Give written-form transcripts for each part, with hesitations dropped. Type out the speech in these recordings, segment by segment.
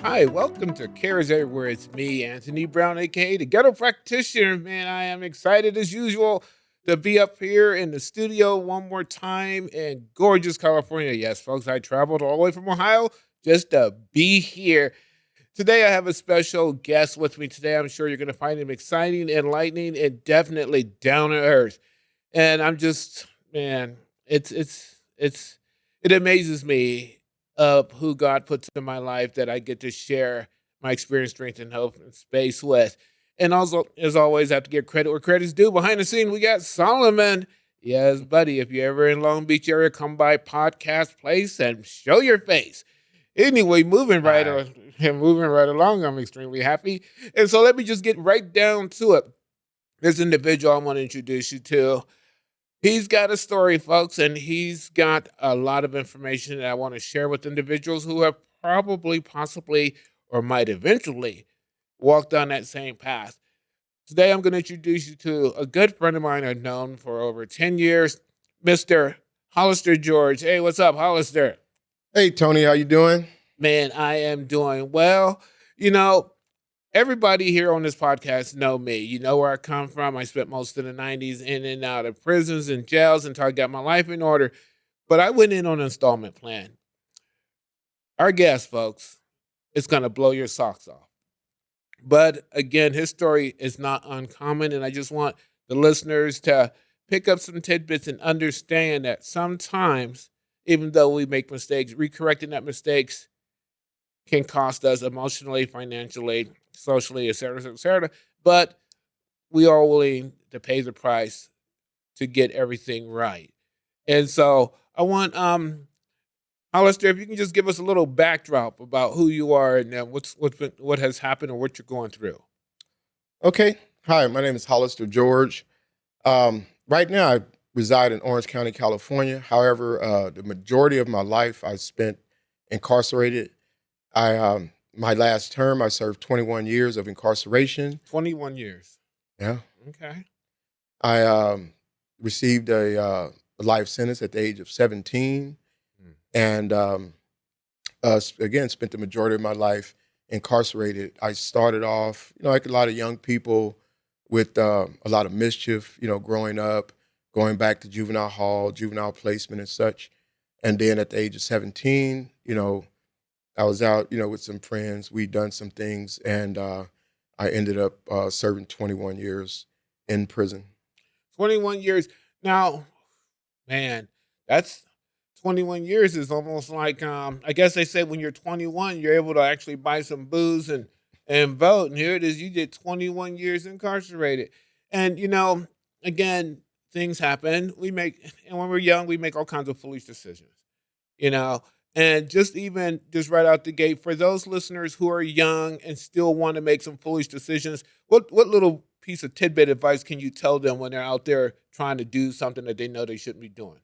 Hi, welcome to Cares Everywhere. It's me, Anthony Brown, aka the Ghetto Practitioner. Man, I am excited as usual to be up here in the studio one more time in gorgeous California. Yes, folks, I traveled all the way from Ohio just to be here. Today, I have a special guest with me today. I'm sure you're going to find him exciting, enlightening, and definitely down to earth. And I'm just, man, it's it amazes me of who God puts in my life that I get to share my experience, strength, and hope and space with. And also, as always, I have to give credit where credit's due. Behind the scene, we got Solomon. Yes, buddy. If you're ever in Long Beach area, come by Podcast Place and show your face. Anyway, Hi. moving right along. I'm extremely happy. And so let me just get right down to it. This individual I want to introduce you to. He's got a story, folks, and he's got a lot of information that I want to share with individuals who have probably, possibly, or might eventually walk down that same path. Today, I'm going to introduce you to a good friend of mine I've known for over 10 years, Mr. Hollister George. Hey, what's up, Hollister? Hey Tony, how you doing? Man, I am doing well. You know, everybody here on this podcast know me. You know where I come from. I spent most of the 90s in and out of prisons and jails until I got my life in order. But I went in on an installment plan. Our guest, folks, is going to blow your socks off. But again, his story is not uncommon. And I just want the listeners to pick up some tidbits and understand that sometimes, even though we make mistakes, recorrecting that mistakes can cost us emotionally, financially, socially, et cetera, et cetera, et cetera. But we are willing to pay the price to get everything right. And so I want Hollister, if you can just give us a little backdrop about who you are and what has happened or what you're going through. Okay. Hi, my name is Hollister George. Right now, I reside in Orange County, California. However, the majority of my life I spent incarcerated. My last term, I served 21 years of incarceration. 21 years. Yeah, Okay. I received a life sentence at the age of 17, Mm. and again spent the majority of my life incarcerated. I started off, like a lot of young people, with a lot of mischief, growing up, going back to juvenile hall, juvenile placement, and such. And then at the age of 17, I was out, with some friends. We'd done some things, and I ended up serving 21 years in prison. 21 years. Now, man, that's 21 years is almost like I guess they say when you're 21, you're able to actually buy some booze and vote. And here it is, you did 21 years incarcerated. And again, things happen. And when we're young, we make all kinds of foolish decisions. You know, and just right out the gate for those listeners who are young and still want to make some foolish decisions, what little piece of tidbit advice can you tell them when they're out there trying to do something that they know they shouldn't be doing?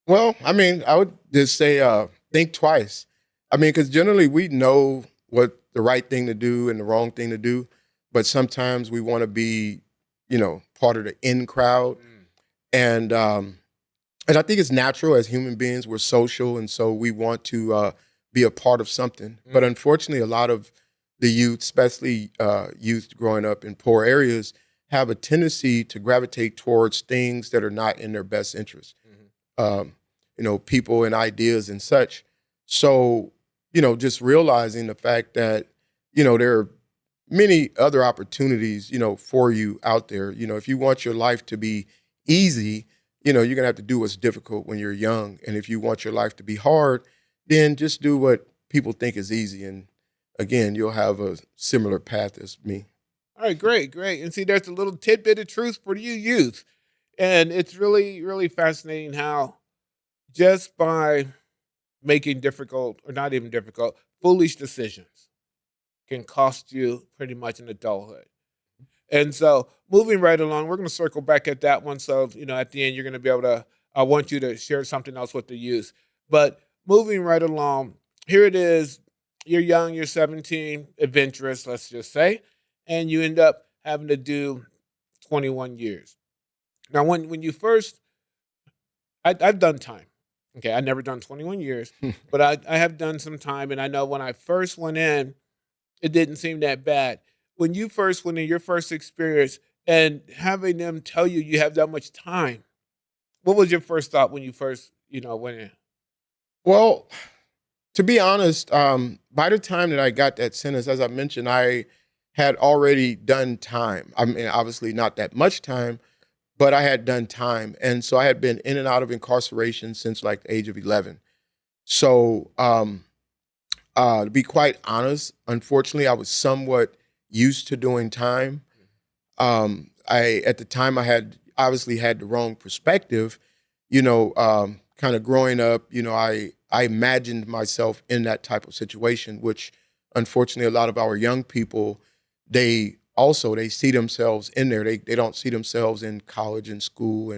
Well, I mean, I would just say think twice. I mean, because generally we know what the right thing to do and the wrong thing to do, but sometimes we want to be, part of the in crowd, Mm. and and I think it's natural as human beings. We're social, and so we want to be a part of something. But Mm. unfortunately, a lot of the youth, especially youth growing up in poor areas, have a tendency to gravitate towards things that are not in their best interest. Mhm. Um, people and ideas and such. So, just realizing the fact that, there are many other opportunities, for you out there. If you want your life to be easy, you're gonna have to do what's difficult when you're young. And if you want your life to be hard, then just do what people think is easy. And again, you'll have a similar path as me. All right, great, great. And see, there's a little tidbit of truth for you youth. And it's really, really fascinating how just by making difficult or not even difficult, foolish decisions can cost you pretty much an adulthood. And so moving right along, we're going to circle back at that one. So, at the end, you're going to be able to, I want you to share something else with the youth. But moving right along, here it is. You're young, you're 17, adventurous, let's just say, and you end up having to do 21 years. Now, when you first, I've done time. Okay, I never done 21 years, but I have done some time, and I know when I first went in, it didn't seem that bad. When you first went in, your first experience, and having them tell you you have that much time, what was your first thought when you first, went in? Well, to be honest, by the time that I got that sentence, as I mentioned, I had already done time. I mean, obviously not that much time, but I had done time. And so I had been in and out of incarceration since like the age of 11. So, to be quite honest, unfortunately, I was somewhat used to doing time. At the time, I had obviously had the wrong perspective. Kind of growing up, I imagined myself in that type of situation, which unfortunately a lot of our young people, they see themselves in there. They don't see themselves in college and school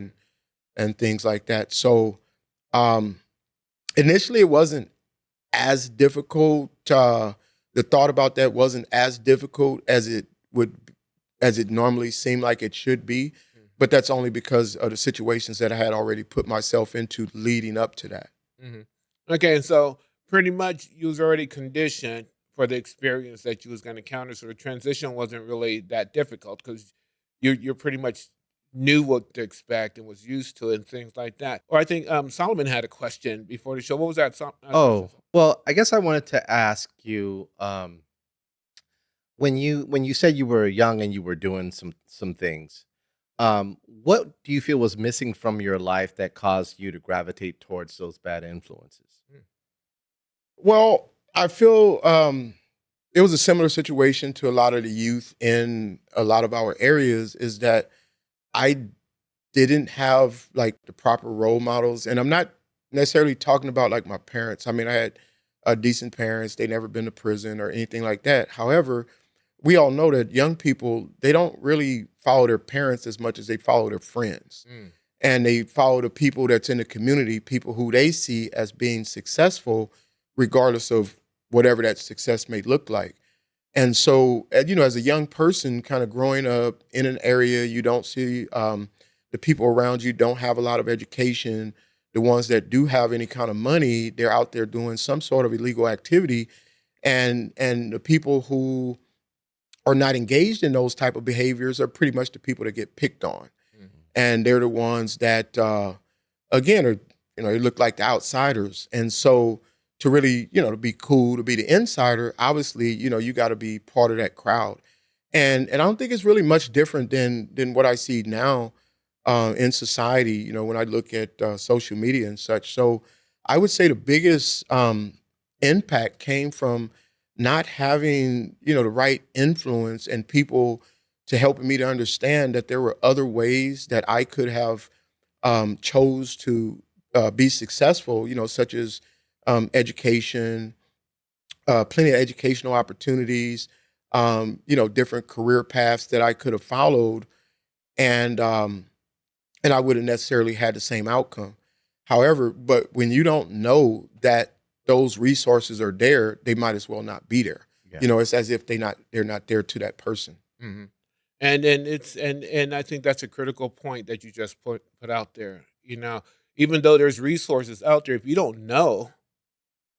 and things like that. So um, initially, it wasn't as difficult. The thought about that wasn't as difficult as it normally seemed like it should be. But that's only because of the situations that I had already put myself into leading up to that. Mhm. Okay, and so pretty much you was already conditioned for the experience that you was gonna encounter, so the transition wasn't really that difficult because you're pretty much knew what to expect and was used to it and things like that. Or I think, Solomon had a question before the show. What was that question? Oh, well, I guess I wanted to ask you, when you said you were young and you were doing some things, what do you feel was missing from your life that caused you to gravitate towards those bad influences? Mm, Well, I feel it was a similar situation to a lot of the youth in a lot of our areas. Is that I didn't have like the proper role models, and I'm not necessarily talking about like my parents. I mean, I had decent parents; they never been to prison or anything like that. However, we all know that young people, they don't really follow their parents as much as they follow their friends, mm, and they follow the people that's in the community, people who they see as being successful, regardless of whatever that success may look like. And so, as a young person, kind of growing up in an area, you don't see the people around you don't have a lot of education. The ones that do have any kind of money, they're out there doing some sort of illegal activity, and the people who are not engaged in those type of behaviors are pretty much the people that get picked on, mhm, and they're the ones that again are, they look like the outsiders. And so to really, to be cool, to be the insider, obviously, you got to be part of that crowd. And I don't think it's really much different than what I see now in society, when I look at social media and such. So I would say the biggest impact came from not having, the right influence and people to help me to understand that there were other ways that I could have chose to be successful, such as education, plenty of educational opportunities, different career paths that I could have followed, and and I wouldn't necessarily had the same outcome. However, but when you don't know that those resources are there, they might as well not be there. Yeah. It's as if they're not there to that person. mhm. And it's and I think that's a critical point that you just put out there. Even though there's resources out there, if you don't know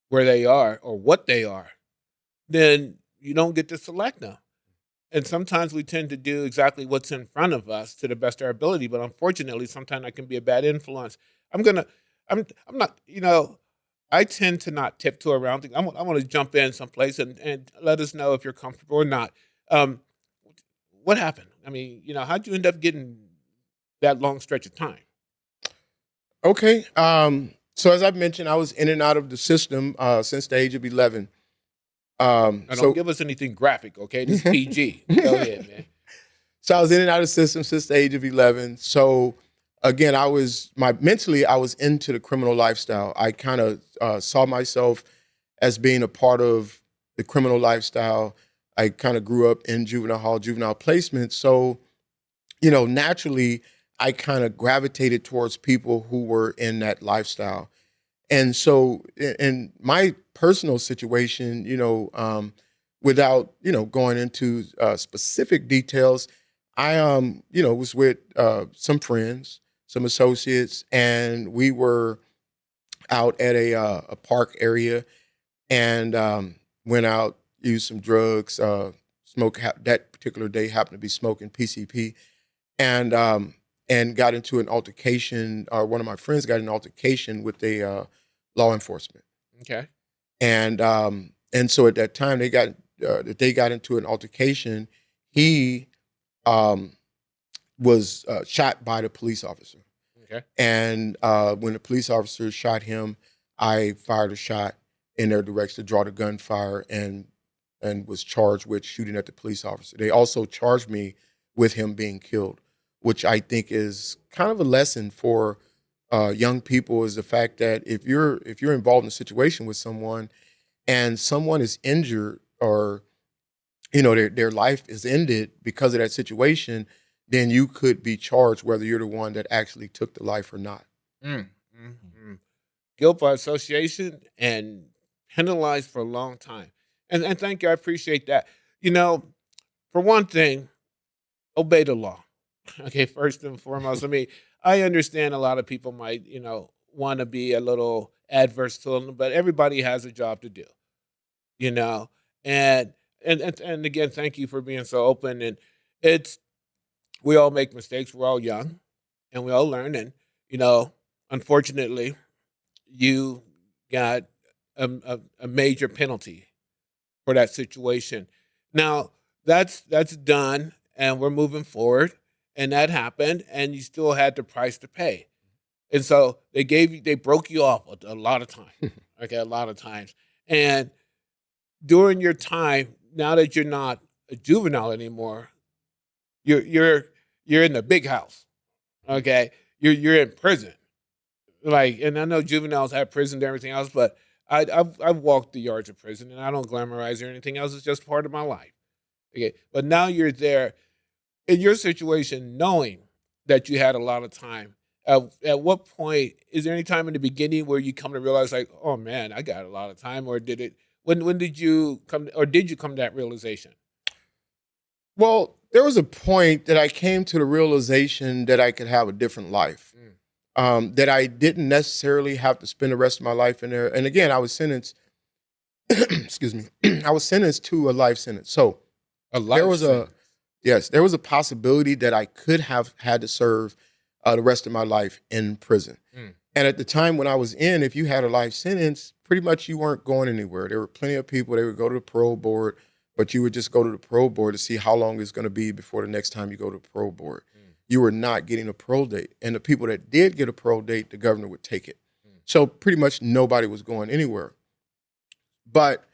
where they are or what they are, then you don't get to select them. And sometimes we tend to do exactly what's in front of us to the best of our ability, but unfortunately, sometimes that can be a bad influence. I'm gonna, I'm not, I tend to not tiptoe around things. I want to jump in someplace and let us know if you're comfortable or not. Um, what happened? I mean, how'd you end up getting that long stretch of time? Okay. So as I've mentioned, I was in and out of the system since the age of 11. Now, don't So give us anything graphic, okay? This is PG. Go ahead, man. So I was in and out of the system since the age of 11. So again, I was into the criminal lifestyle. I kind of saw myself as being a part of the criminal lifestyle. I kind of grew up in juvenile hall, juvenile placement. So, naturally, I kind of gravitated towards people who were in that lifestyle. And so, in my personal situation, without going into specific details, I was with some friends, some associates, and we were out at a park area, and went out, used some drugs. That particular day happened to be smoking PCP, and got into an altercation. One of my friends got in an altercation with a law enforcement, Okay. and so at that time they got into an altercation. He um, was shot by the police officer. Okay. And when the police officer shot him, I fired a shot in their direction to draw the gunfire and was charged with shooting at the police officer. They also charged me with him being killed, which I think is kind of a lesson for young people, is the fact that if you're involved in a situation with someone and someone is injured, or their life is ended because of that situation, then you could be charged whether you're the one that actually took the life or not. Mm, mm, mm. Guilt by association and penalized for a long time. And thank you. I appreciate that. You know, for one thing, obey the law. Okay, first and foremost. I mean, I understand a lot of people might, want to be a little adverse to them, but everybody has a job to do, you know. And and again, thank you for being so open. And it's we all make mistakes. We're all young, and we all learn. And you know, unfortunately, you got a major penalty for that situation. Now that's done, and we're moving forward, and that happened, and you still had the price to pay. And so they broke you off a lot of time, okay, a lot of times. And during your time, now that you're not a juvenile anymore, you're you're you're in the big house, okay? You're in prison, like, and I know juveniles have prison and everything else, but I've walked the yards of prison, and I don't glamorize or anything else. It's just part of my life. Okay, but now you're there in your situation, knowing that you had a lot of time. At what point is there any time in the beginning where you come to realize, like, oh man, I got a lot of time, or did it? When did you come, or did you come to that realization? Well, there was a point that I came to the realization that I could have a different life. Mm. That I didn't necessarily have to spend the rest of my life in there. And again, I was sentenced, excuse me, I was sentenced to a life sentence. So A life there was sentence. there was a possibility that I could have had to serve the rest of my life in prison. Mm. And at the time when I was in, if you had a life sentence, pretty much you weren't going anywhere. There were plenty of people, they would go to the parole board, but you would just go to the parole board to see how long it's going to be before the next time you go to the parole board. Mm. You were not getting a parole date. And the people that did get a parole date, the governor would take it. Mm. So pretty much nobody was going anywhere. But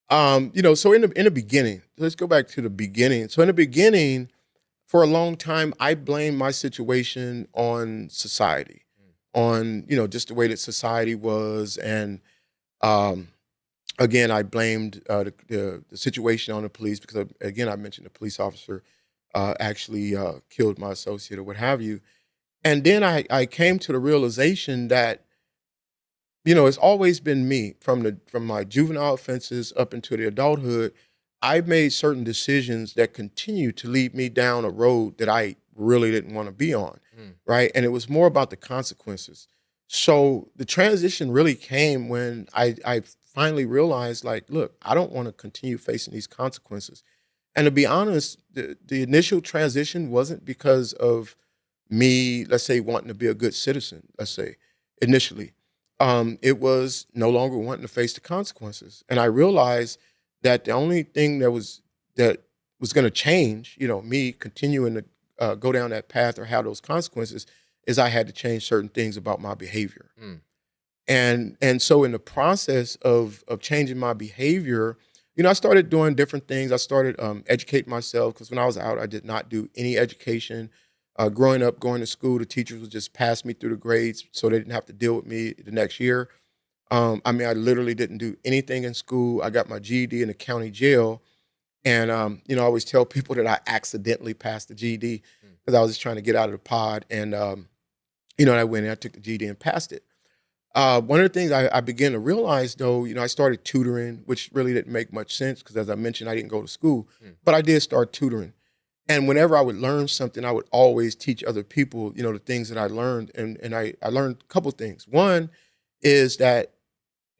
so in the beginning, let's go back to the beginning. So in the beginning, for a long time, I blamed my situation on society, on just the way that society was, and um, again, I blamed the situation on the police because, again, I mentioned the police officer actually killed my associate or what have you. And then I came to the realization that it's always been me from my juvenile offenses up into the adulthood. I've made certain decisions that continue to lead me down a road that I really didn't want to be on, Mm. right? And it was more about the consequences. So the transition really came when I finally realized, like, look, I don't want to continue facing these consequences. And to be honest, the initial transition wasn't because of me, let's say, wanting to be a good citizen, let's say, initially. It was no longer wanting to face the consequences. And I realized that the only thing that was going to change, me continuing to go down that path or have those consequences, is I had to change certain things about my behavior. Mm. And so in the process of changing my behavior, I started doing different things. I started educating myself because when I was out, I did not do any education. Growing up, going to school, the teachers would just pass me through the grades so they didn't have to deal with me the next year. I mean, I literally didn't do anything in school. I got my GED in the county jail. And, I always tell people that I accidentally passed the GED because I was just trying to get out of the pod. And, I went and I took the GED and passed it. One of the things I began to realize, though, I started tutoring, which really didn't make much sense because, as I mentioned, I didn't go to school. But I did start tutoring. And whenever I would learn something, I would always teach other people, the things that I learned. And I learned a couple things. One is that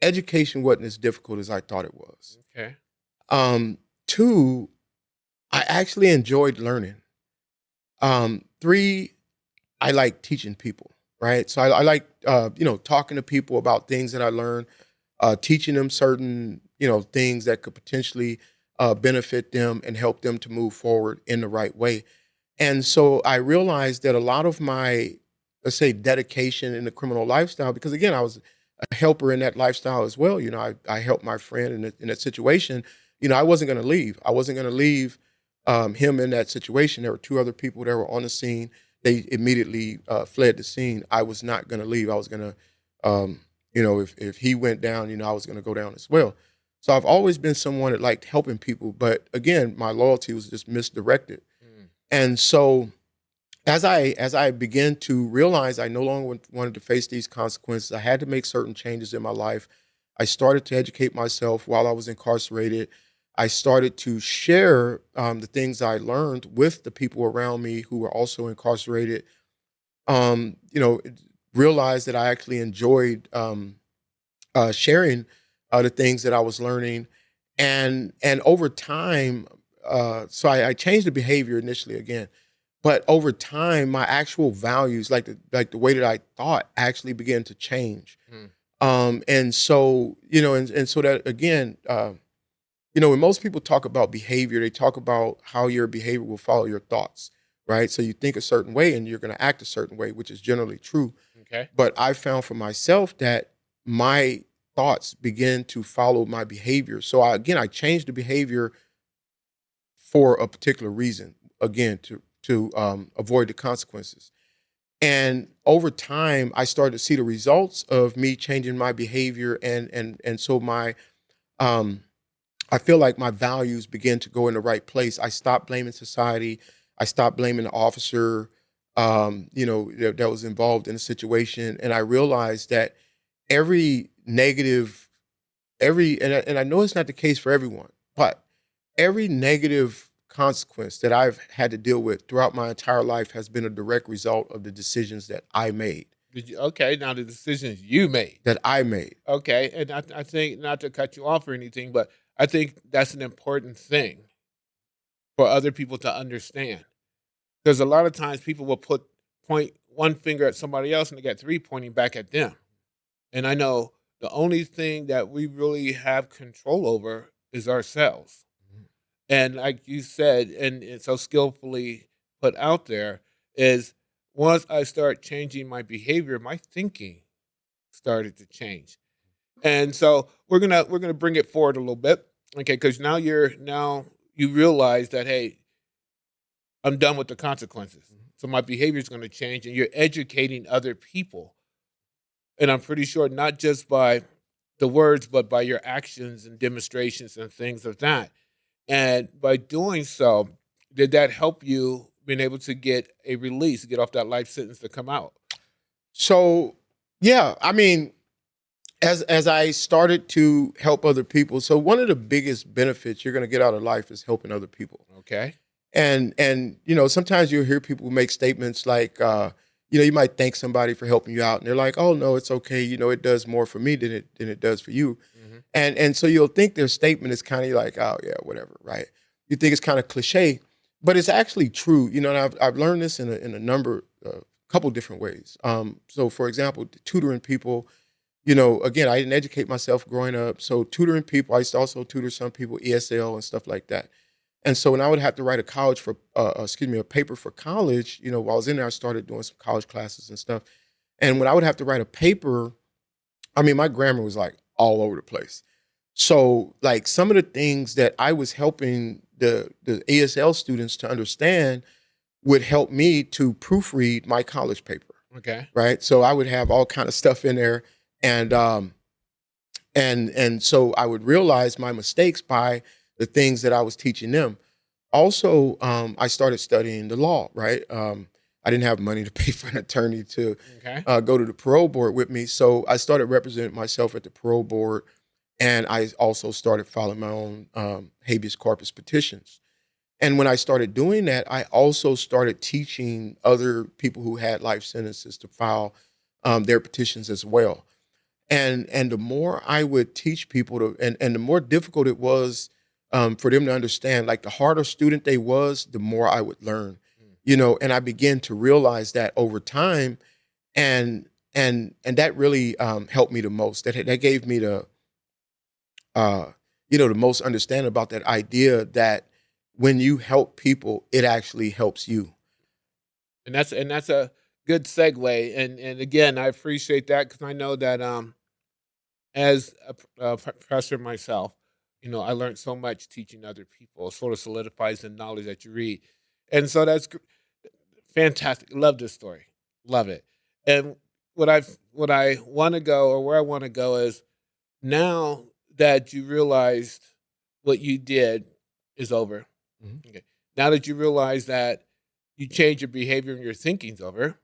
education wasn't as difficult as I thought it was. Okay. Two, I actually enjoyed learning. Three, I like teaching people, right? So I like, talking to people about things that I learned, teaching them certain, things that could potentially benefit them and help them to move forward in the right way. And so I realized that a lot of my, let's say, dedication in the criminal lifestyle, because again, I was a helper in that lifestyle as well. I helped my friend in that situation. I wasn't going to leave. I wasn't going to leave him in that situation. There were two other people that were on the scene. They immediately fled the scene. I was not going to leave. I was going to, if he went down, I was going to go down as well. So I've always been someone that liked helping people. But again, my loyalty was just misdirected. And so as I began to realize I no longer wanted to face these consequences, I had to make certain changes in my life. I started to educate myself while I was incarcerated. I started to share the things I learned with the people around me who were also incarcerated. Realized that I actually enjoyed sharing the things that I was learning, and over time, so I changed the behavior initially again, but over time, my actual values, like the way that I thought, actually began to change. And so and so that again. When most people talk about behavior, they talk about how your behavior will follow your thoughts, right? So you think a certain way and you're going to act a certain way, which is generally true. Okay. But I found for myself that my thoughts begin to follow my behavior. So I changed the behavior for a particular reason, again, to avoid the consequences. And over time, I started to see the results of me changing my behavior, and so my I feel like my values began to go in the right place. I stopped blaming society. I stopped blaming the officer, that was involved in the situation. And I realized that every negative, and I know it's not the case for everyone, but every negative consequence that I've had to deal with throughout my entire life has been a direct result of the decisions that I made. Okay, now the decisions you made. That I made. Okay, and I think, not to cut you off or anything, but I think that's an important thing for other people to understand. Because a lot of times people will point one finger at somebody else and they got three pointing back at them. And I know the only thing that we really have control over is ourselves. And like you said, and it's so skillfully put out there, is once I start changing my behavior, my thinking started to change. And so we're gonna bring it forward a little bit, okay? Because now you realize that, hey, I'm done with the consequences, so my behavior is going to change, and you're educating other people. And I'm pretty sure not just by the words, but by your actions and demonstrations and things of that. And by doing so, did that help you being able to get a release, get off that life sentence to come out? So yeah, I mean, as I started to help other people, so one of the biggest benefits you're going to get out of life is helping other people. Okay. And sometimes you'll hear people make statements like, you might thank somebody for helping you out, and they're like, "Oh no, it's okay. It does more for me than it does for you." Hmm. And so you'll think their statement is kind of like, "Oh yeah, whatever," right? You think it's kind of cliche, but it's actually true. And I've learned this in a couple different ways. So for example, tutoring people. Again, I didn't educate myself growing up, so tutoring people. I used to also tutor some people ESL and stuff like that. And so when I would have to write a paper for college, while I was in there, I started doing some college classes and stuff. And when I would have to write a paper, I mean, my grammar was like all over the place. So like some of the things that I was helping the ESL students to understand would help me to proofread my college paper, Okay. right? So I would have all kind of stuff in there, and so I would realize my mistakes by the things that I was teaching them. Also, I started studying the law, right? I didn't have money to pay for an attorney to Okay. go to the parole board with me. So I started representing myself at the parole board. And I also started filing my own habeas corpus petitions. And when I started doing that, I also started teaching other people who had life sentences to file their petitions as well. And the more I would teach people to, and the more difficult it was for them to understand, like the harder student they was, the more I would learn, and I began to realize that over time, and that really helped me the most. That gave me uh, the most understanding about that idea that when you help people, it actually helps you. And that's a good segue. And again, I appreciate that because I know that as a professor myself, I learned so much teaching other people. It sort of solidifies the knowledge that you read, and so that's fantastic. Love this story, love it. And what I want to go, or where I want to go, is now that you realized what you did is over. Mhm. Okay. Now that you realize that you change your behavior and your thinking's over,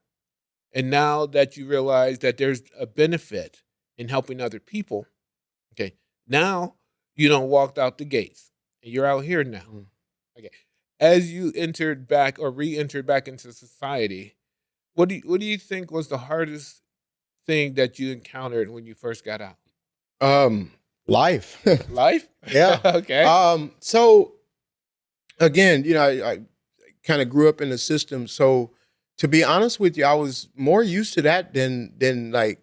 and now that you realize that there's a benefit in helping other people, okay, now you don't walked out the gates and you're out here now. Mm. Okay. As you entered back or re-entered back into society, what do you think was the hardest thing that you encountered when you first got out? Um, Life. Life? Yeah. Okay. So again, I kind of grew up in the system. So to be honest with you, I was more used to that than like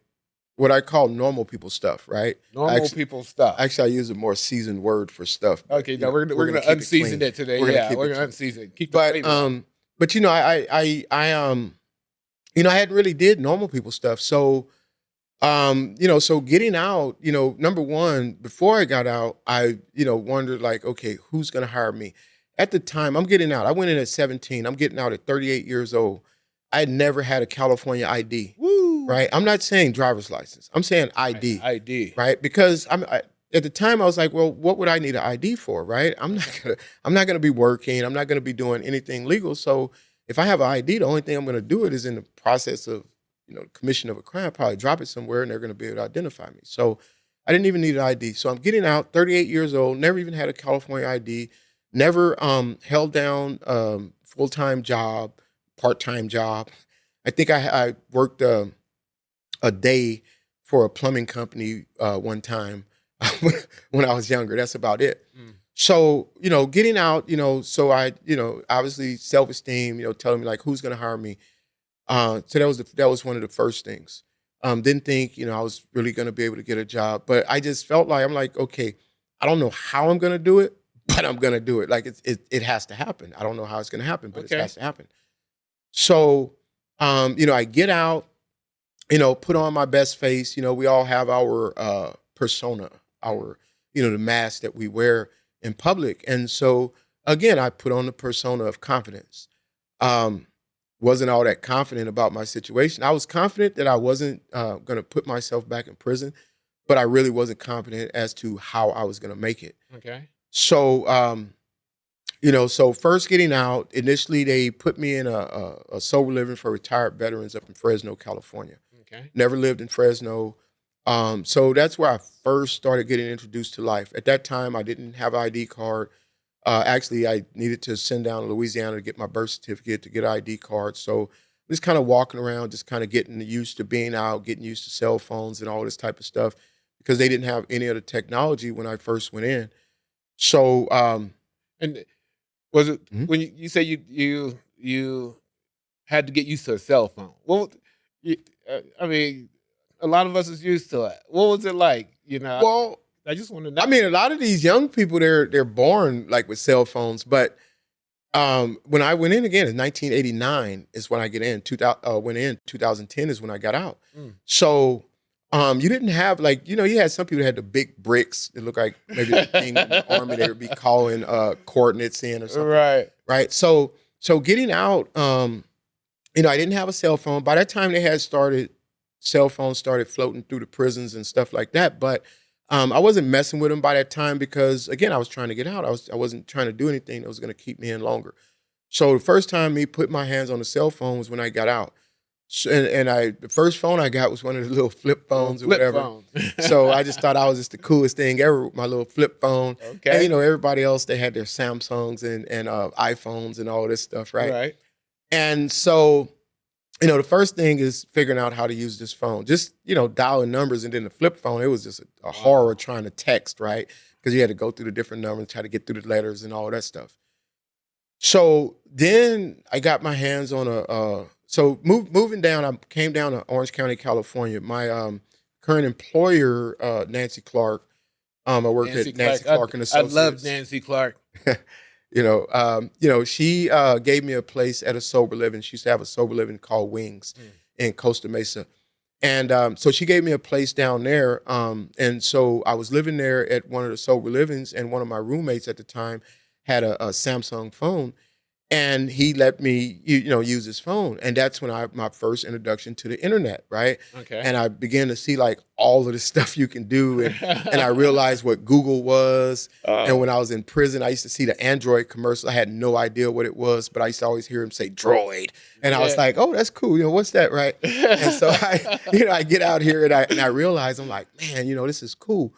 what I call normal people stuff, right? Normal Actually, people stuff. actually, I use a more seasoned word for stuff. But, Okay, no, we're gonna keep it unseason clean. it today. We're gonna Yeah, keep we're it gonna clean. unseason. Keep the But flavor out. I hadn't really did normal people stuff. So so getting out, number one, before I got out, I, wondered like, okay, who's gonna hire me? At the time, I'm getting out. I went in at 17. I'm getting out at 38 years old. I had never had a California ID, Woo! right? I'm not saying driver's license. I'm saying ID, ID. right? Because at the time I was like, well, what would I need an ID for, right? I'm not gonna be working. I'm not gonna be doing anything legal. So if I have an ID, the only thing I'm gonna do it is in the process of commission of a crime, probably drop it somewhere and they're gonna be able to identify me. So I didn't even need an ID. So I'm getting out, 38 years old, never even had a California ID, never held down full-time job, part-time job. I think I worked a day for a plumbing company one time when I was younger. That's about it. Mm. So, getting out, so I, obviously self-esteem, telling me like who's gonna hire me. So that was one of the first things. Didn't think, I was really gonna be able to get a job, but I just felt like I'm like, okay, I don't know how I'm gonna do it, but I'm gonna do it. Like it has to happen. I don't know how it's gonna happen, but it Okay. has to happen. So, I get out, put on my best face. We all have our persona, our, the mask that we wear in public. And so again, I put on the persona of confidence. Um, wasn't all that confident about my situation. I was confident that I wasn't going to put myself back in prison, but I really wasn't confident as to how I was going to make it. Okay. So, so first getting out, initially they put me in a sober living for retired veterans up in Fresno, California. Okay. Never lived in Fresno. So that's where I first started getting introduced to life. At that time, I didn't have an ID card. Actually, I needed to send down to Louisiana to get my birth certificate, to get an ID card. So just kind of walking around, just kind of getting used to being out, getting used to cell phones and all this type of stuff because they didn't have any of the technology when I first went in. So, And was it Mhm. when you say you had to get used to a cell phone? Well, you, I mean, a lot of us is used to it. What was it like? well, I just want to know. I mean, a lot of these young people, they're born like with cell phones, but when I went in again in 1989 is when I get in. 2000 went in 2010 is when I got out. Mm. So you didn't have like you had some people that had the big bricks that look like maybe the thing in the army they would be calling coordinates in or something, Right. right? So getting out, I didn't have a cell phone. By that time, cell phones started floating through the prisons and stuff like that. But I wasn't messing with them by that time because, again, I was trying to get out. I wasn't trying to do anything that was going to keep me in longer. So the first time me put my hands on the cell phone was when I got out. So, the first phone I got was one of the little flip phones or Flip whatever. phone. So I just thought I was just the coolest thing ever with my little flip phone. Okay. And, everybody else, they had their Samsungs and iPhones and all this stuff, right? Right. And so, the first thing is figuring out how to use this phone. Just, dialing numbers, and then the flip phone, it was just a horror trying to text, right? Because you had to go through the different numbers, try to get through the letters and all that stuff. So then I got my hands on moving down, I came down to Orange County, California. My current employer, Nancy Clark, I worked at Nancy Clark and I Associates. love Nancy Clark. She gave me a place at a sober living. She used to have a sober living called Wings in Costa Mesa. And so she gave me a place down there. And so I was living there at one of the sober livings, and one of my roommates at the time had a Samsung phone. And he let me, use his phone. And that's when my first introduction to the internet, right? Okay. And I began to see like all of the stuff you can do. And I realized what Google was. And when I was in prison, I used to see the Android commercial. I had no idea what it was, but I used to always hear him say droid. And I was like, oh, that's cool. What's that, right? And so I get out here and I realize, I'm like, man, this is cool.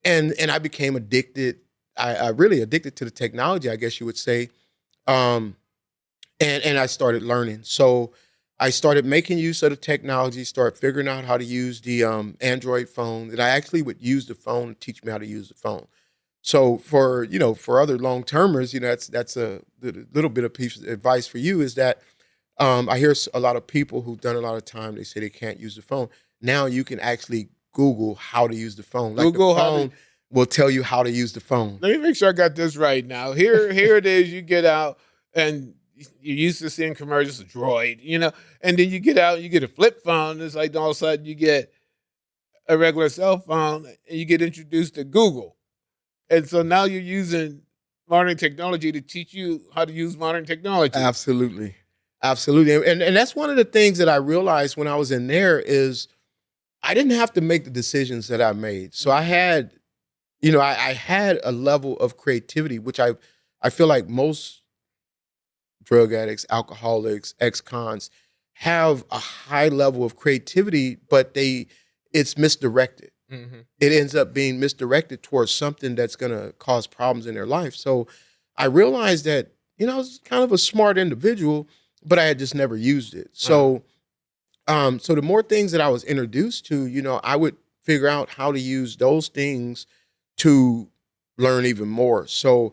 And I became addicted. I really addicted to the technology, I guess you would say. And I started learning. So I started making use of the technology, started figuring out how to use the Android phone. And I actually would use the phone to teach me how to use the phone. So for other long-termers, that's a little bit of piece of advice for you is that I hear a lot of people who've done a lot of time, they say they can't use the phone. Now you can actually Google how to use the phone. Like Google the phone will tell you how to use the phone. Let me make sure I got this right now. Here it is. You get out and you're used to seeing commercials, a droid, and then you get out and you get a flip phone. It's like all of a sudden you get a regular cell phone and you get introduced to Google. And so now you're using modern technology to teach you how to use modern technology. Absolutely. Absolutely. And that's one of the things that I realized when I was in there is I didn't have to make the decisions that I made. So I had, I had a level of creativity, which I feel like most drug addicts, alcoholics, ex-cons have a high level of creativity, but it's misdirected. Mm-hmm. It ends up being misdirected towards something that's going to cause problems in their life. So I realized that, I was kind of a smart individual, but I had just never used it. So, so the more things that I was introduced to, I would figure out how to use those things to learn even more. So,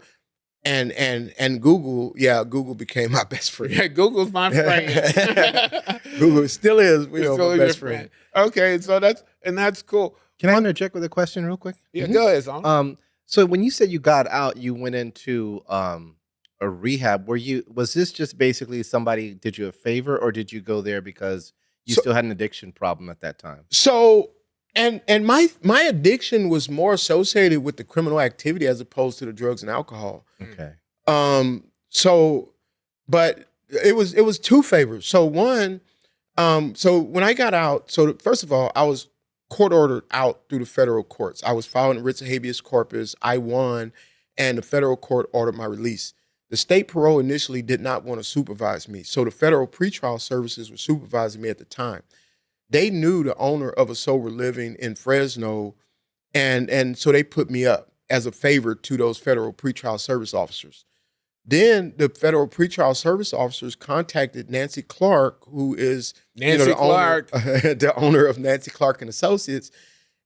and Google, Google became my best friend. Yeah, Google's my friend. Google still is, still my best friend. Okay, so that's cool. Can I interject with a question real quick? Yeah, go ahead, Son. So when you said you got out, you went into a rehab. Was this just basically somebody did you a favor, or did you go there because you still had an addiction problem at that time? So, and my addiction was more associated with the criminal activity as opposed to the drugs and alcohol. Okay. But it was two favors. So one, so when I got out, first of all, I was court ordered out through the federal courts. I was filing writs of habeas corpus. I won, and the federal court ordered my release. The state parole initially did not want to supervise me, so the federal pretrial services were supervising me at the time. They knew the owner of a sober living in Fresno, and so they put me up as a favor to those federal pretrial service officers. Then the federal pretrial service officers contacted Nancy Clark, who is the owner of Nancy Clark and Associates,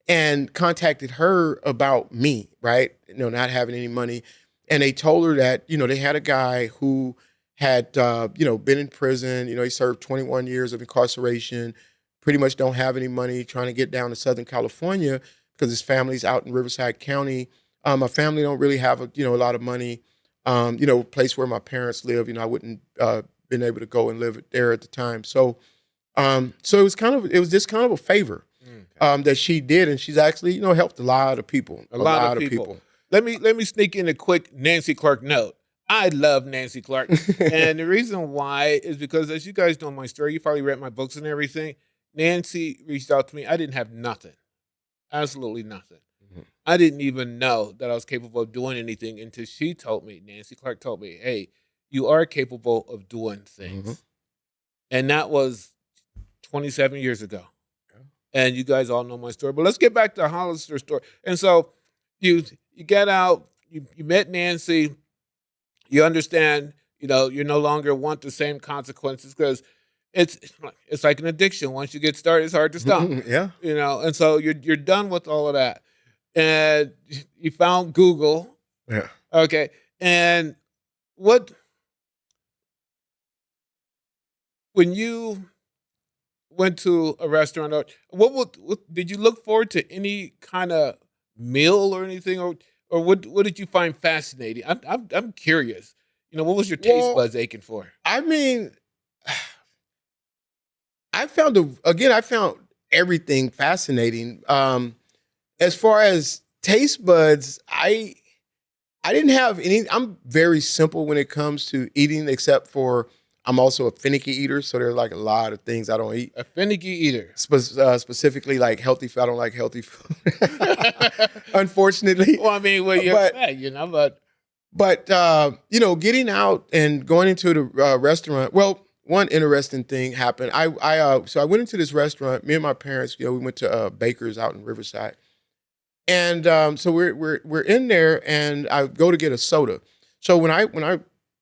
and contacted her about me, right? Not having any money. And they told her that, they had a guy who had, been in prison. He served 21 years of incarceration, pretty much don't have any money, trying to get down to Southern California because his family's out in Riverside County. My family don't really have a lot of money. Place where my parents live, I wouldn't been able to go and live there at the time. So it was just kind of a favor that she did, and she's actually, helped a lot of people. A lot of people. Let me sneak in a quick Nancy Clark note. I love Nancy Clark. And the reason why is because, as you guys know my story, you probably read my books and everything. Nancy reached out to me. I didn't have nothing. Absolutely nothing. I didn't even know that I was capable of doing anything until she told me, Nancy Clark told me, hey, you are capable of doing things. Mm-hmm. And that was 27 years ago. Yeah. And you guys all know my story. But let's get back to Hollister's story. And so you get out, you met Nancy, you understand, you no longer want the same consequences because it's like an addiction. Once you get started, it's hard to stop. Yeah. And so you're done with all of that, and you found Google. Yeah. Okay, and what when you went to a restaurant, or what did you look forward to any kind of meal or anything, or what did you find fascinating? I'm curious. What was your taste Well, buds aching for? I mean, I found everything fascinating. As far as taste buds, I didn't have any. I'm very simple when it comes to eating, except for I'm also a finicky eater. So there are like a lot of things I don't eat. A finicky eater. Specifically, like healthy food. I don't like healthy food, unfortunately. Well, I mean, well, you're But fat, but getting out and going into the restaurant. Well, one interesting thing happened. So I went into this restaurant. Me and my parents, we went to Baker's out in Riverside, and so we're in there, and I go to get a soda. So when I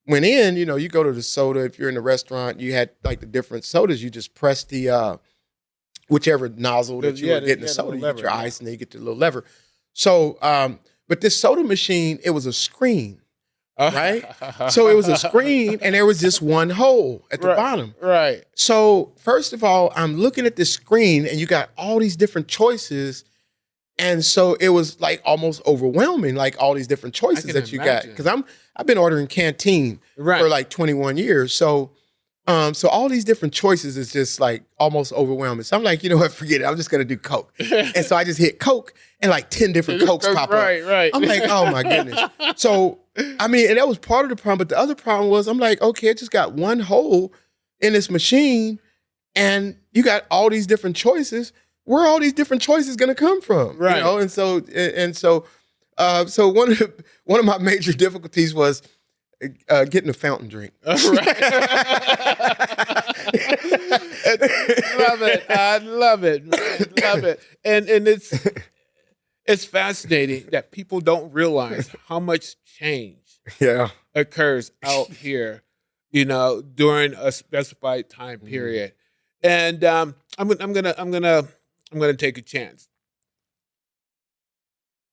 went in, you go to the soda. If you're in the restaurant, you had like the different sodas. You just press the whichever nozzle that you were getting the soda. You get your ice, and then you get the little lever. So, but this soda machine, it was a screen. Right? So it was a screen and there was just one hole at the bottom. Right. So first of all, I'm looking at the screen and you got all these different choices. And so it was like almost overwhelming, like all these different choices that you got. Because I've been ordering Canteen for like 21 years. So all these different choices is just like almost overwhelming. So I'm like, you know what, forget it. I'm just gonna do Coke. And so I just hit Coke and like 10 different Cokes pop up. Right. I'm like, oh my goodness. So I mean, and that was part of the problem. But the other problem was I'm like, okay, I just got one hole in this machine and you got all these different choices. Where are all these different choices gonna come from? Right. And so one of my major difficulties was getting a fountain drink. Love it. I love it, man. Love it. And it's fascinating that people don't realize how much change occurs out here, during a specified time period. And I'm gonna take a chance.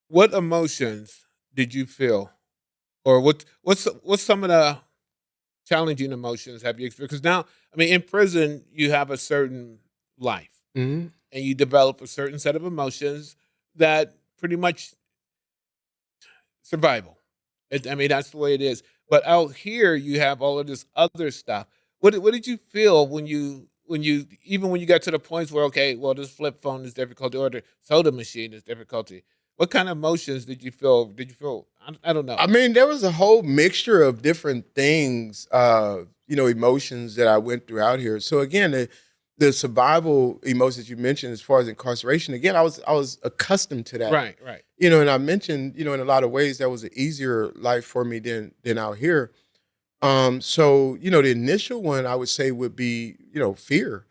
What emotions did you feel? Or what's some of the challenging emotions have you experienced? Because now, I mean, in prison, you have a certain life, Mhm. and you develop a certain set of emotions that pretty much survival. I mean, that's the way it is. But out here, you have all of this other stuff. What did you feel when you even when you got to the points where, okay, well, this flip phone is difficulty, or the soda machine is difficulty? What kind of emotions did you feel? I don't know. I mean, there was a whole mixture of different things, emotions that I went through out here. So again, the survival emotions you mentioned as far as incarceration, again, I was accustomed to that. Right. And I mentioned, in a lot of ways that was an easier life for me than out here. So, the initial one I would say would be, fear.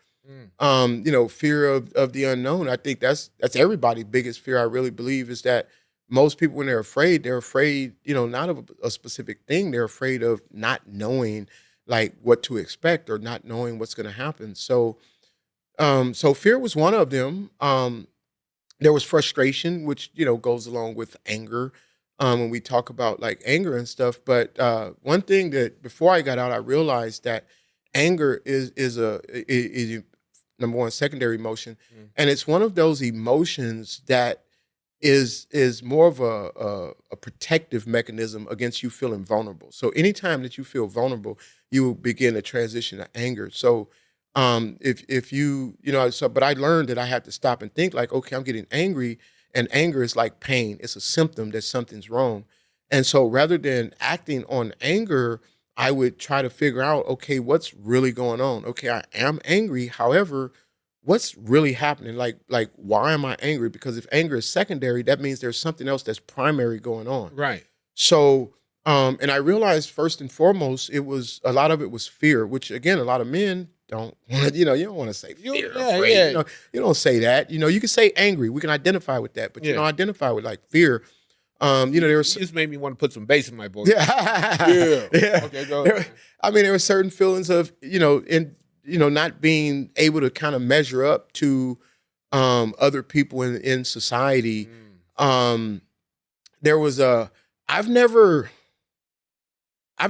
Fear of the unknown. I think that's everybody's biggest fear. I really believe is that most people, when they're afraid, not of a specific thing. They're afraid of not knowing like what to expect or not knowing what's going to happen. So, so fear was one of them. There was frustration, which, goes along with anger. When we talk about like anger and stuff. But one thing that before I got out, I realized that anger is number one, secondary emotion. And it's one of those emotions that is more of a protective mechanism against you feeling vulnerable. So anytime that you feel vulnerable, you will begin to transition to anger. So if you, but I learned that I had to stop and think like, okay, I'm getting angry, and anger is like pain. It's a symptom that something's wrong. And so rather than acting on anger, I would try to figure out, okay, what's really going on? Okay, I am angry. However, what's really happening? Like why am I angry? Because if anger is secondary, that means there's something else that's primary going on. Right. So, and I realized first and foremost, a lot of it was fear, which again, a lot of men don't want to, you don't want to say fear, afraid. Yeah. You don't say that. You can say angry. We can identify with that, but you don't identify with like fear. There was You just made me want to put some bass in my voice. yeah. Yeah. Okay, go ahead. There were certain feelings of, not being able to kind of measure up to other people in society. There was I've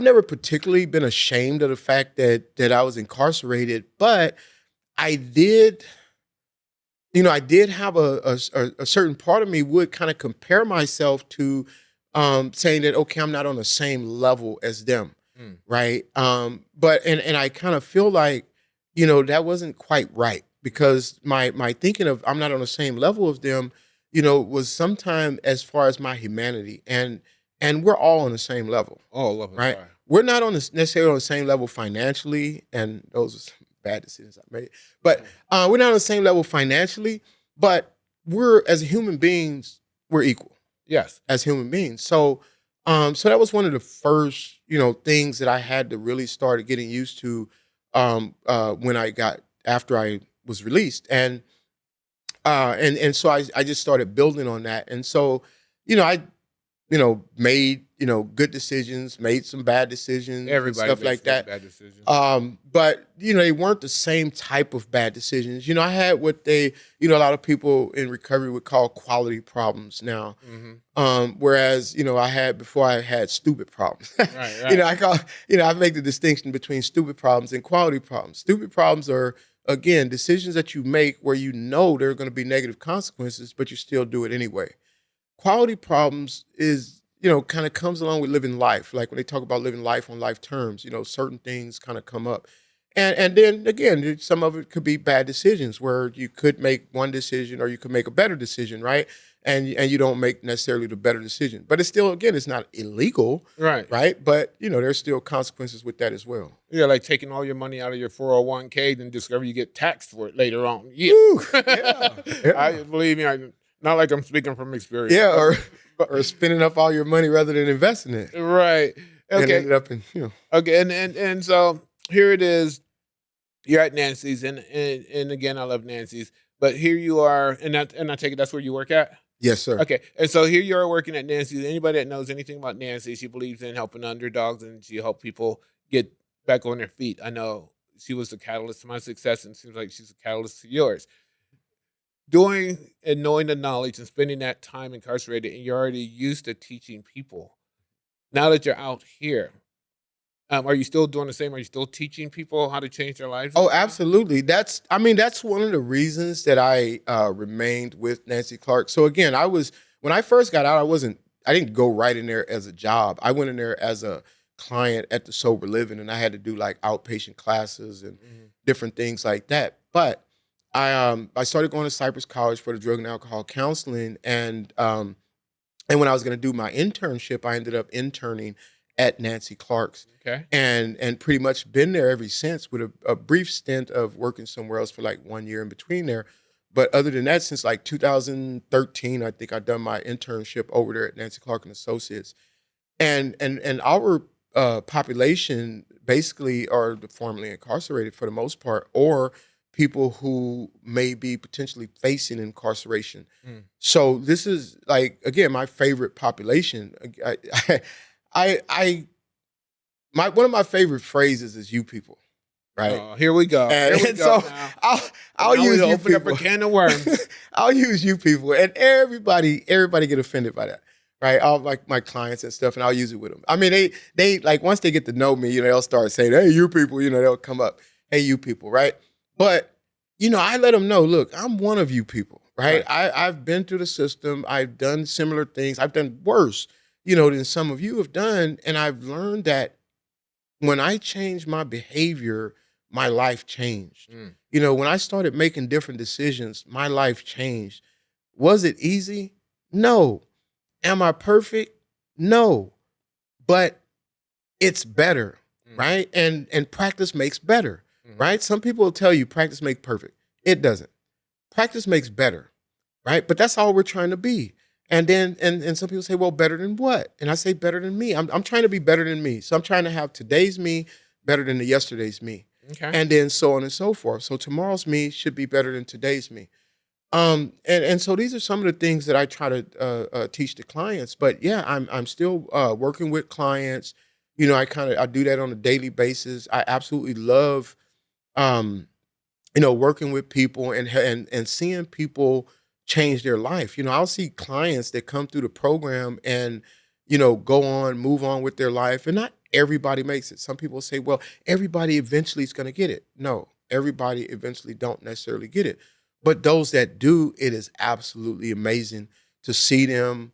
never particularly been ashamed of the fact that I was incarcerated, but I did, I did have a certain part of me would kind of compare myself to saying that, okay, I'm not on the same level as them, right? But and I kind of feel like, that wasn't quite right, because my thinking of I'm not on the same level as them, was sometime as far as my humanity, and we're all on the same level, All of us, right? right. We're not necessarily on the same level financially, and those are some bad decisions I made. But we're not on the same level financially, but we're, as human beings, we're equal Yes. as human beings. So so that was one of the first, things that I had to really start getting used to when after I was released. And so I just started building on that. And so, I made, good decisions, made some bad decisions, and Everybody stuff makes like that. bad decisions. But they weren't the same type of bad decisions. I had what they, a lot of people in recovery would call quality problems now. Whereas, before I had stupid problems. Right. I make the distinction between stupid problems and quality problems. Stupid problems are, again, decisions that you make where there are going to be negative consequences, but you still do it anyway. Quality problems is, kind of comes along with living life. Like when they talk about living life on life terms, certain things kind of come up. And then again, some of it could be bad decisions where you could make one decision or you could make a better decision, right? And you don't make necessarily the better decision. But it's still, again, it's not illegal, Right. right? But, there's still consequences with that as well. Yeah, like taking all your money out of your 401k, then discover you get taxed for it later on. Yeah. Woo, yeah. I believe me, not like I'm speaking from experience. Yeah, or spending up all your money rather than investing it. Right. And Okay. ended up in, Okay. And so here it is. You're at Nancy's, and again, I love Nancy's, but here you are, and I take it that's where you work at. Yes, sir. Okay, and so here you are working at Nancy's. Anybody that knows anything about Nancy, she believes in helping underdogs, and she helped people get back on their feet. I know she was the catalyst to my success, and it seems like she's a catalyst to yours. Doing and knowing the knowledge and spending that time incarcerated, and you're already used to teaching people. Now that you're out here, are you still doing the same? Are you still teaching people how to change their lives? Oh, absolutely. That's one of the reasons that I remained with Nancy Clark. So again, when I first got out, I didn't go right in there as a job. I went in there as a client at the Sober Living, and I had to do like outpatient classes and different things like that. But I started going to Cypress College for the drug and alcohol counseling, and when I was going to do my internship, I ended up interning at Nancy Clark's. Okay. And pretty much been there ever since, with a brief stint of working somewhere else for like 1 year in between there. But other than that, since like 2013, I think I've done my internship over there at Nancy Clark and Associates. And our population basically are the formerly incarcerated for the most part, or people who may be potentially facing incarceration. So this is, like, again, my favorite population. One of my favorite phrases is "you people," right? Oh, here we go. And, Here we and go. so Now. I'll Now use we you open up people. a can of worms. I'll use "you people," and everybody get offended by that, right? All like my clients and stuff, and I'll use it with them. I mean, they like, once they get to know me, they'll start saying, "Hey, you people," they'll come up, "Hey, you people," right? But I let them know, look, I'm one of you people, right? I've been through the system. I've done similar things. I've done worse, than some of you have done, and I've learned that when I changed my behavior, my life changed. When I started making different decisions, my life changed. Was it easy? No. Am I perfect? No. But it's better, right? And practice makes better, right? Some people will tell you practice makes perfect. It doesn't. Practice makes better, right? But that's all we're trying to be. And then, and some people say, well, better than what? And I say, better than me. I'm trying to be better than me. So I'm trying to have today's me better than the yesterday's me. Okay. And then so on and so forth. So tomorrow's me should be better than today's me. And so these are some of the things that I try to teach the clients. But yeah, I'm still working with clients. I do that on a daily basis. I absolutely love um, working with people and seeing people change their life. I'll see clients that come through the program and go on, move on with their life, and not everybody makes it. Some people say, well, everybody eventually is going to get it. No, everybody eventually don't necessarily get it, but those that do, it is absolutely amazing to see them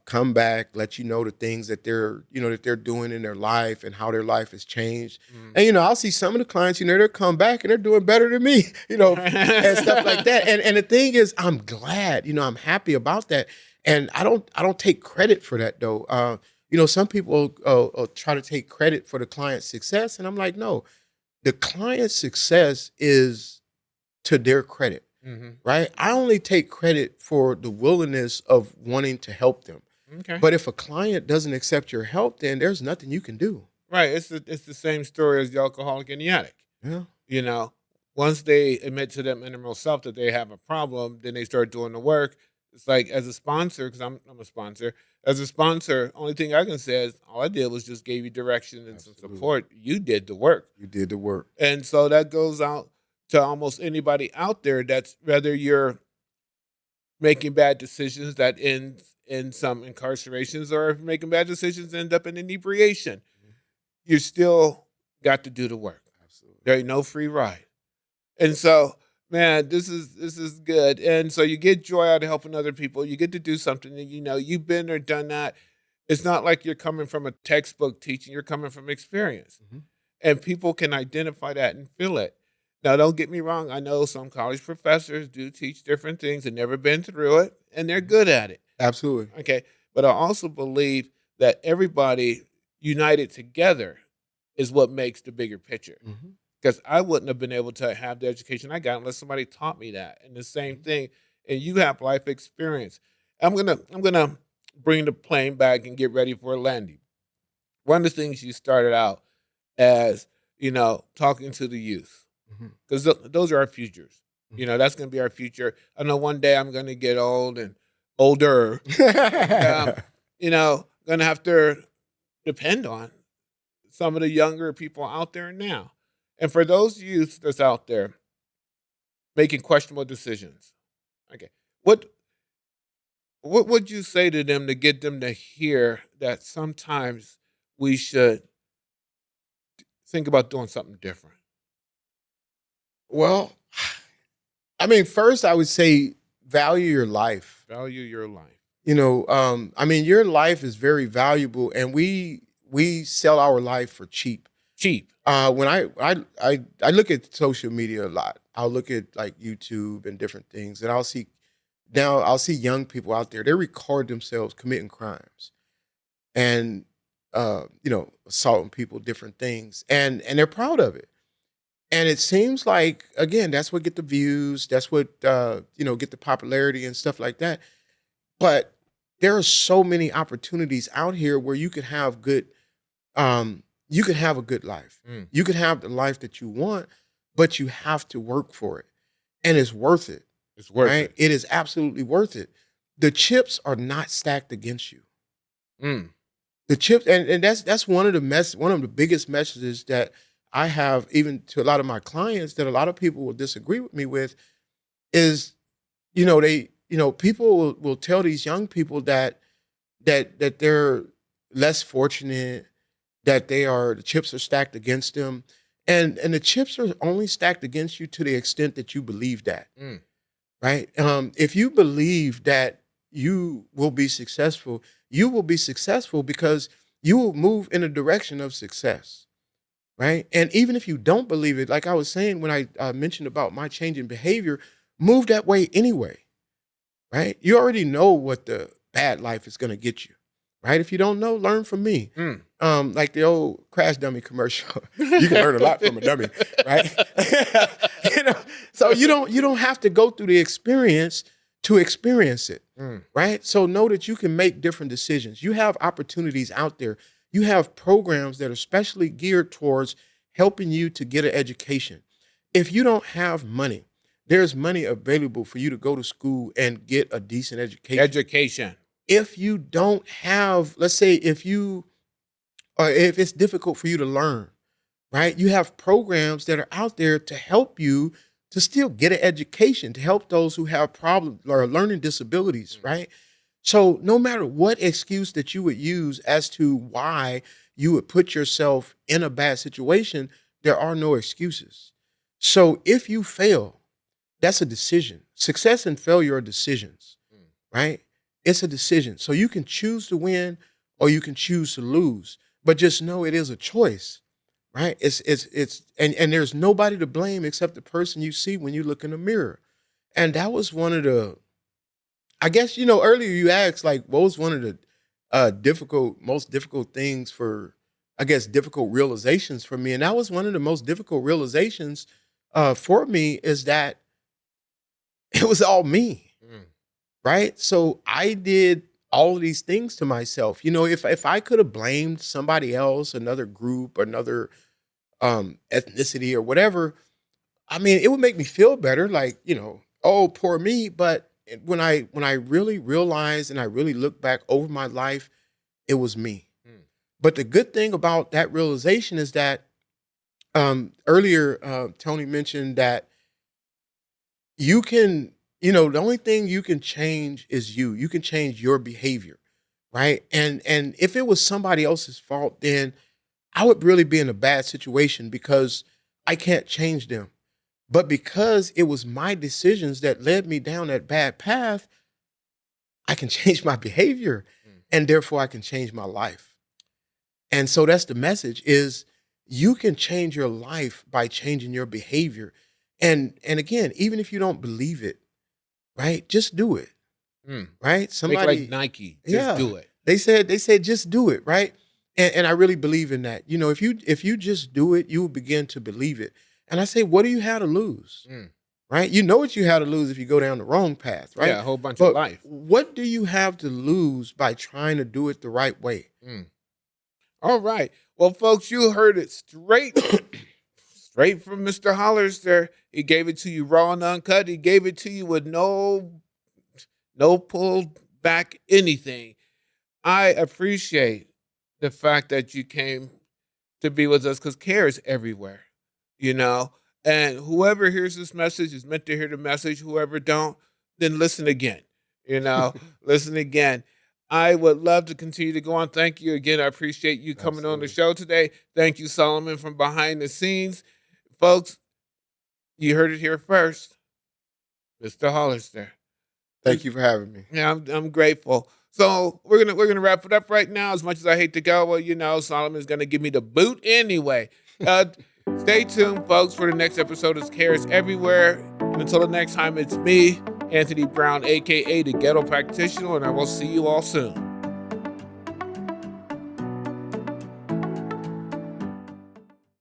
come back, let you know the things that they're doing in their life and how their life has changed. Mm. And I'll see some of the clients, they'll come back and they're doing better than me, and stuff like that. And the thing is, I'm glad, I'm happy about that. And I don't take credit for that though. Some people try to take credit for the client's success, and I'm like, no, the client's success is to their credit. Mhm. Right? I only take credit for the willingness of wanting to help them. Okay. But if a client doesn't accept your help, then there's nothing you can do. Right. It's the same story as the alcoholic and the addict. Yeah. You know, once they admit to them innermost self that they have a problem, then they start doing the work. It's like as a sponsor, because I'm a sponsor. As a sponsor, only thing I can say is all I did was just gave you direction and some Absolutely. support. You did the work. You did the work. And so that goes out to almost anybody out there that's whether you're making bad decisions that end in some incarcerations or if making bad decisions end up in inebriation. You still got to do the work. Absolutely. There ain't no free ride. And so, man, this is good. And so you get joy out of helping other people. You get to do something that you've been there, done that. It's not like you're coming from a textbook teaching, you're coming from experience. Mhm. And people can identify that and feel it. Now, don't get me wrong. I know some college professors do teach different things and never been through it, and they're good at it. Absolutely. Okay. But I also believe that everybody united together is what makes the bigger picture. Mhm. Because I wouldn't have been able to have the education I got unless somebody taught me that. And the same thing. And you have life experience. I'm gonna bring the plane back and get ready for a landing. One of the things you started out as, talking to the youth. Mhm. Because those are our futures. That's gonna be our future. I know one day I'm gonna get old and older. Gonna have to depend on some of the younger people out there now. And for those youth that's out there making questionable decisions, okay, what would you say to them to get them to hear that sometimes we should think about doing something different? Well, I mean, first I would say value your life. Value your life. Your life is very valuable, and we sell our life for cheap. Cheap. When I look at social media a lot, I'll look at like YouTube and different things, and I'll see young people out there. They record themselves committing crimes, and assaulting people, different things, and they're proud of it. And it seems like again, that's what get the views, that's what get the popularity and stuff like that. But there are so many opportunities out here where you could have good. You could have a good life. Mm. You could have the life that you want, but you have to work for it. And it's worth it. It's worth Right? it. It is absolutely worth it. The chips are not stacked against you. Mm. The chips, and that's one of the biggest messages that I have even to a lot of my clients that a lot of people will disagree with me with is, people will tell these young people that they're less fortunate, that the chips are stacked against them. And the chips are only stacked against you to the extent that you believe that. Mm. Right? If you believe that you will be successful because you will move in a direction of success. Right? And even if you don't believe it, like I was saying when I mentioned about my change in behavior, move that way anyway. Right? You already know what the bad life is going to get you. Right? If you don't know, learn from me. Mm. Like the old Crash Dummy commercial. You can learn a lot from a dummy, right? So you don't have to go through the experience to experience it, Mm. right? So know that you can make different decisions. You have opportunities out there. You have programs that are specially geared towards helping you to get an education. If you don't have money, there's money available for you to go to school and get a decent education. Education. If you don't have, let's say if it's difficult for you to learn, right? You have programs that are out there to help you to still get an education, to help those who have problems or learning disabilities, right? So no matter what excuse that you would use as to why you would put yourself in a bad situation, there are no excuses. So if you fail, that's a decision. Success and failure are decisions, right? It's a decision. So you can choose to win or you can choose to lose, but just know it is a choice, right? And there's nobody to blame except the person you see when you look in the mirror. And that was one of the, I guess, earlier you asked, like, what was one of the most difficult things for, I guess, difficult realizations for me. And that was one of the most difficult realizations for me, is that it was all me, right? So I did all of these things to myself. If I could have blamed somebody else, another group, another ethnicity or whatever, I mean, it would make me feel better, like, oh, poor me. But when I really realized and I really look back over my life, it was me. But the good thing about that realization is that earlier Tony mentioned that you can, the only thing you can change is you. You can change your behavior, right? And if it was somebody else's fault, then I would really be in a bad situation because I can't change them. But because it was my decisions that led me down that bad path, I can change my behavior, and therefore I can change my life. And so that's the message, is you can change your life by changing your behavior. And again, even if you don't believe it, right? Just do it. Right? Make like Nike. Just do it. They said just do it, right? And I really believe in that. If you just do it, you will begin to believe it. And I say, what do you have to lose? Right? You know what you have to lose if you go down the wrong path, right? Yeah, a whole bunch of life. What do you have to lose by trying to do it the right way? All right. Well, folks, you heard it straight from Mr. Hollers there. He gave it to you raw and uncut. He gave it to you with no pulled back anything. I appreciate the fact that you came to be with us, because care is everywhere, and whoever hears this message is meant to hear the message. Whoever don't, then listen again, listen again. I would love to continue to go on. Thank you again. I appreciate you coming on the show today. Thank you, Solomon, from behind the scenes. Folks, you heard it here first. Mr. Hollister. Thank you for having me. Yeah, I'm grateful. So we're gonna wrap it up right now. As much as I hate to go, well, Solomon's gonna give me the boot anyway. Stay tuned, folks, for the next episode of Cares Everywhere. And until the next time, it's me, Anthony Brown, aka the Ghetto Practitioner, and I will see you all soon.